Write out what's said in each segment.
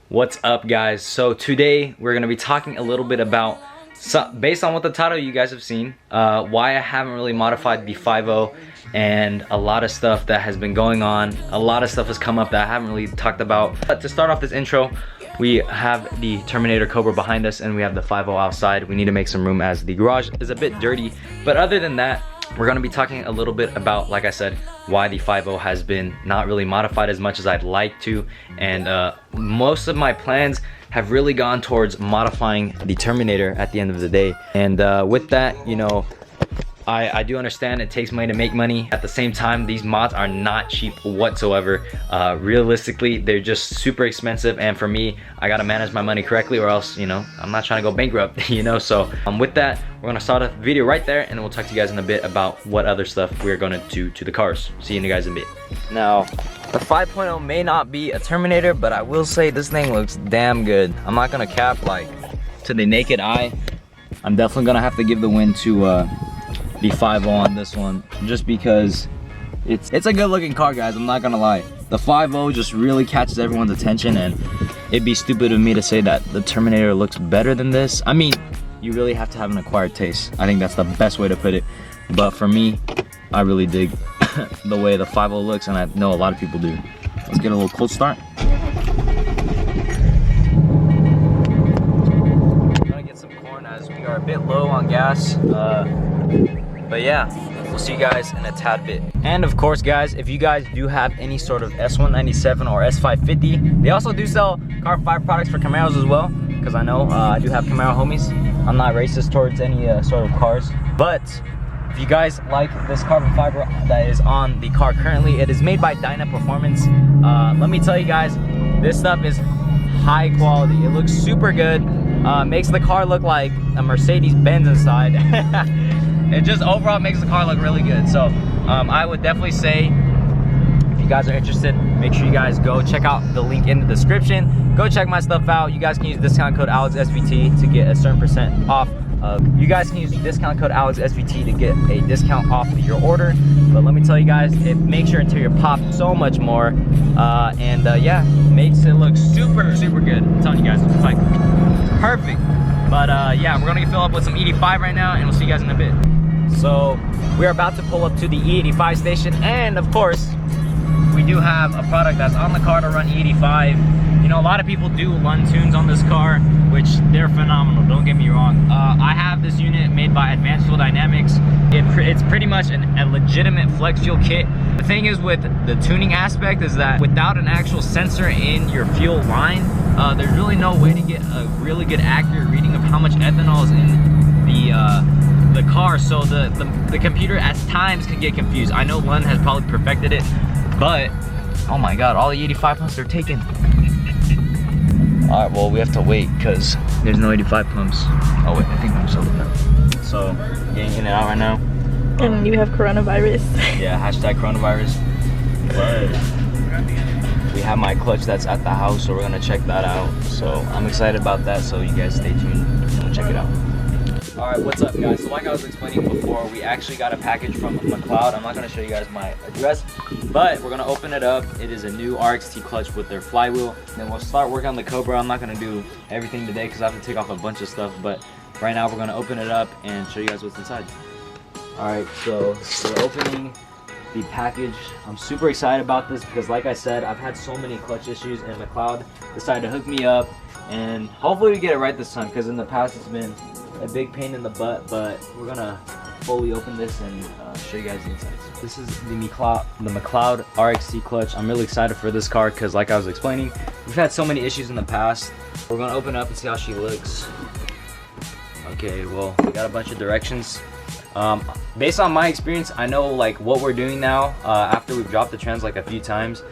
What's up, guys? So today we're gonna be talking a little bit about, based on what the title you guys have seen, why I haven't really modified the 5.0 and a lot of stuff that has been going on. A lot of stuff has come up that I haven't really talked about. But to start off this intro, we have the Terminator Cobra behind us and we have the 5.0 outside. We need to make some room as the garage is a bit dirty. But other than that, we're gonna be talking a little bit about, like I said, why the 5.0 has been not really modified as much as I'd like to. And most of my plans have really gone towards modifying the Terminator at the end of the day. And with that, you know, I do understand it takes money to make money. At the same time, these mods are not cheap whatsoever. Realistically, they're just super expensive, and for me, I gotta manage my money correctly or else, you know, I'm not trying to go bankrupt, you know. So with that, we're gonna start a video right there and we'll talk to you guys in a bit about what other stuff we're gonna do to the cars. See you guys in a bit. Now, the 5.0 may not be a Terminator, but I will say this thing looks damn good. I'm not gonna cap, like, to the naked eye. I'm definitely gonna have to give the win to the 5.0 on this one, just because it's a good looking car, guys. I'm not gonna lie. The 5.0 just really catches everyone's attention, and it'd be stupid of me to say that the Terminator looks better than this. I mean, you really have to have an acquired taste. I think that's the best way to put it. But for me, I really dig the way the 5.0 looks, and I know a lot of people do. Let's get a little cold start. I'm gonna get some corn as we are a bit low on gas. But yeah, we'll see you guys in a tad bit. And of course, guys, if you guys do have any sort of S197 or S550, they also do sell carbon fiber products for Camaros as well, because I know I do have Camaro homies. I'm not racist towards any sort of cars, but if you guys like this carbon fiber that is on the car currently, it is made by Dyna Performance. Let me tell you guys, this stuff is high quality. It looks super good. Makes the car look like a Mercedes-Benz inside. It just overall makes the car look really good. So I would definitely say, if you guys are interested, make sure you guys go check out the link in the description. Go check my stuff out. You guys can use discount code AlexSVT to get a certain % off. You guys can use discount code AlexSVT to get a discount off of your order. But let me tell you guys, it makes your interior pop so much more. Yeah, makes it look super, super good. I'm telling you guys, it's like perfect. But yeah, we're gonna fill up with some E85 right now, and we'll see you guys in a bit. So we're about to pull up to the E85 station, and of course, we do have a product that's on the car to run E85. You know, a lot of people do Lund tunes on this car, which they're phenomenal, don't get me wrong. I have this unit made by Advanced Fuel Dynamics. It's pretty much a legitimate flex fuel kit. The thing is with the tuning aspect is that without an actual sensor in your fuel line, there's really no way to get a really good accurate reading of how much ethanol is in the car. So the computer at times can get confused. I know Lund has probably perfected it, but oh my god, all the 85 pumps are taken. All right, well, we have to wait because there's no 85 pumps. Oh wait, I think I'm sold now. So getting in and out right now. And you have coronavirus. Yeah, hashtag coronavirus. But we have my clutch that's at the house, so we're gonna check that out. So I'm excited about that, so you guys stay tuned and we'll check it out. All right, what's up, guys? So like I was explaining before, we actually got a package from Mcleod. I'm not gonna show you guys my address, but we're gonna open it up. It is a new RXT clutch with their flywheel. Then we'll start working on the Cobra. I'm not gonna do everything today because I have to take off a bunch of stuff, but right now we're gonna open it up and show you guys what's inside. All right, so we're opening the package. I'm super excited about this because, like I said, I've had so many clutch issues, and Mcleod decided to hook me up, and hopefully we get it right this time, because in the past it's been a big pain in the butt. But we're gonna fully open this and show you guys the insides. This is the Mcleod RXT clutch. I'm really excited for this car because, like I was explaining, we've had so many issues in the past. We're gonna open up and see how she looks. Okay, well, we got a bunch of directions. Based on my experience, I know like what we're doing now after we've dropped the trans like a few times,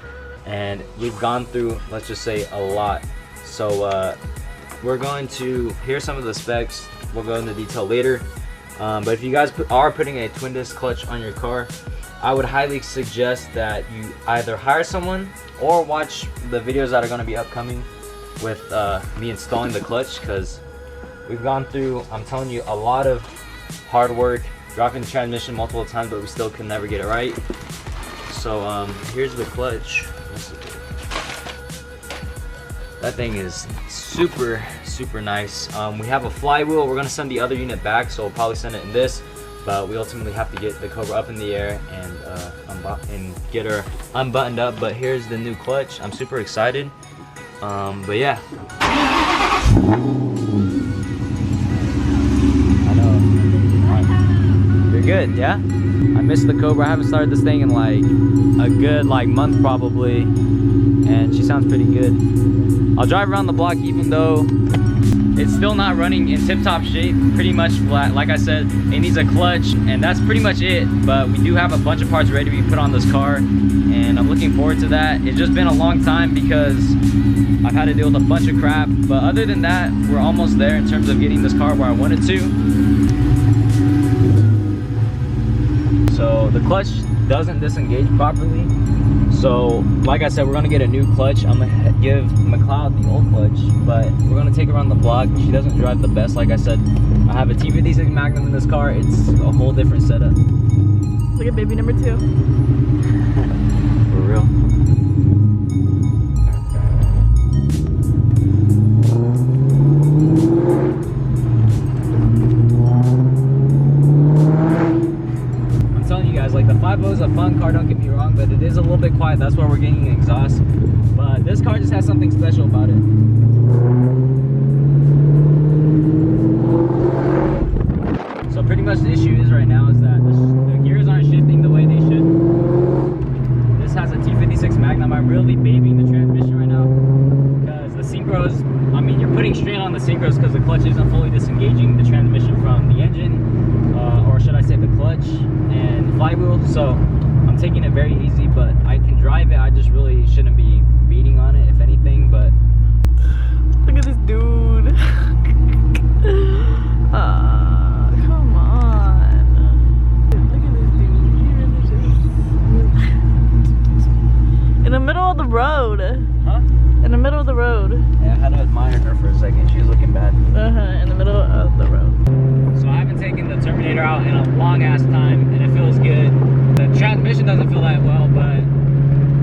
and we've gone through, let's just say, a lot. So we're going to hear some of the specs. We'll go into detail later. But if you guys are putting a twin disc clutch on your car, I would highly suggest that you either hire someone or watch the videos that are going to be upcoming with me installing the clutch, because we've gone through, I'm telling you, a lot of hard work, dropping the transmission multiple times, but we still can never get it right. So here's the clutch. That thing is super nice. We have a flywheel. We're gonna send the other unit back, so we'll probably send it in this, but we ultimately have to get the Cobra up in the air and get her unbuttoned up. But here's the new clutch. I'm super excited. But yeah. I know. You're good, yeah? I missed the Cobra. I haven't started this thing in like a good month probably, and she sounds pretty good. I'll drive around the block even though it's still not running in tip-top shape, pretty much flat. Like I said, it needs a clutch, and that's pretty much it. But we do have a bunch of parts ready to be put on this car, and I'm looking forward to that. It's just been a long time because I've had to deal with a bunch of crap. But other than that, we're almost there in terms of getting this car where I wanted to. So the clutch doesn't disengage properly. So like I said, we're gonna get a new clutch. I'm gonna give Mcleod the old clutch, but we're gonna take her around the block. She doesn't drive the best. Like I said, I have a T56 Magnum in this car. It's a whole different setup. Look at baby number 2. For real. Like the 5.0 is a fun car, don't get me wrong, but it is a little bit quiet. That's why we're getting an exhaust. But this car just has something special about it. So pretty much the issue is right now is that the gears aren't shifting the way they should. This has a T56 Magnum. I'm really babying the transmission right now because the synchros, I mean, you're putting strain on the synchros because the clutch isn't fully disengaging the transmission from the engine, or should I say the clutch and flywheel. So I'm taking it very easy, but I can drive it. I just really shouldn't be beating on it, if anything. But look at this dude. Come on. Look at this dude. In the middle of the road. Huh? In the middle of the road. Yeah, I had to admire her for a second. She was looking bad. In the middle of the road. So I haven't taken the Terminator out in a long ass time, and it feels good. The transmission doesn't feel that well, but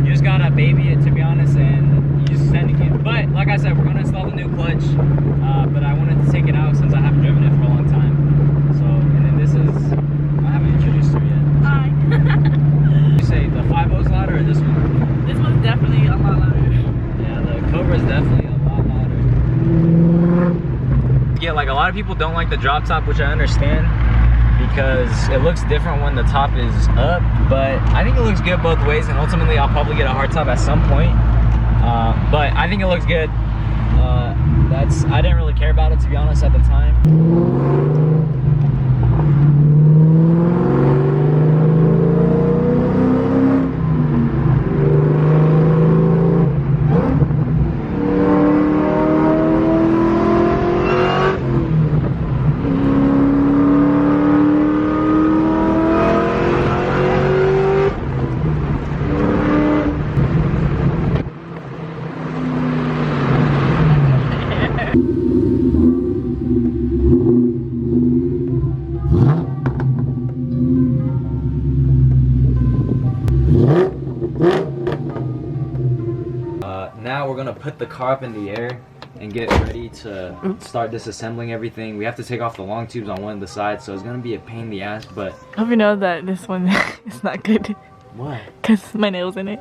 you just gotta baby it, to be honest, and you just sending it. But like I said, we're gonna install the new clutch, but I wanted to take it out since I haven't driven it for a long time. So, and then this is, I haven't introduced her yet. Hi. You say the 5.0's louder or this one? This one's definitely a lot louder. Yeah, the Cobra's definitely a lot louder. Yeah, like a lot of people don't like the drop top, which I understand because it looks different when the top is up, but I think it looks good both ways, and ultimately I'll probably get a hard top at some point, but I think it looks good. I didn't really care about it, to be honest, at the time. Now we're gonna put the car up in the air and get ready to start disassembling everything. We have to take off the long tubes on one of the sides, so it's gonna be a pain in the ass, but I hope you know that this one is not good. What? Because my nail's in it.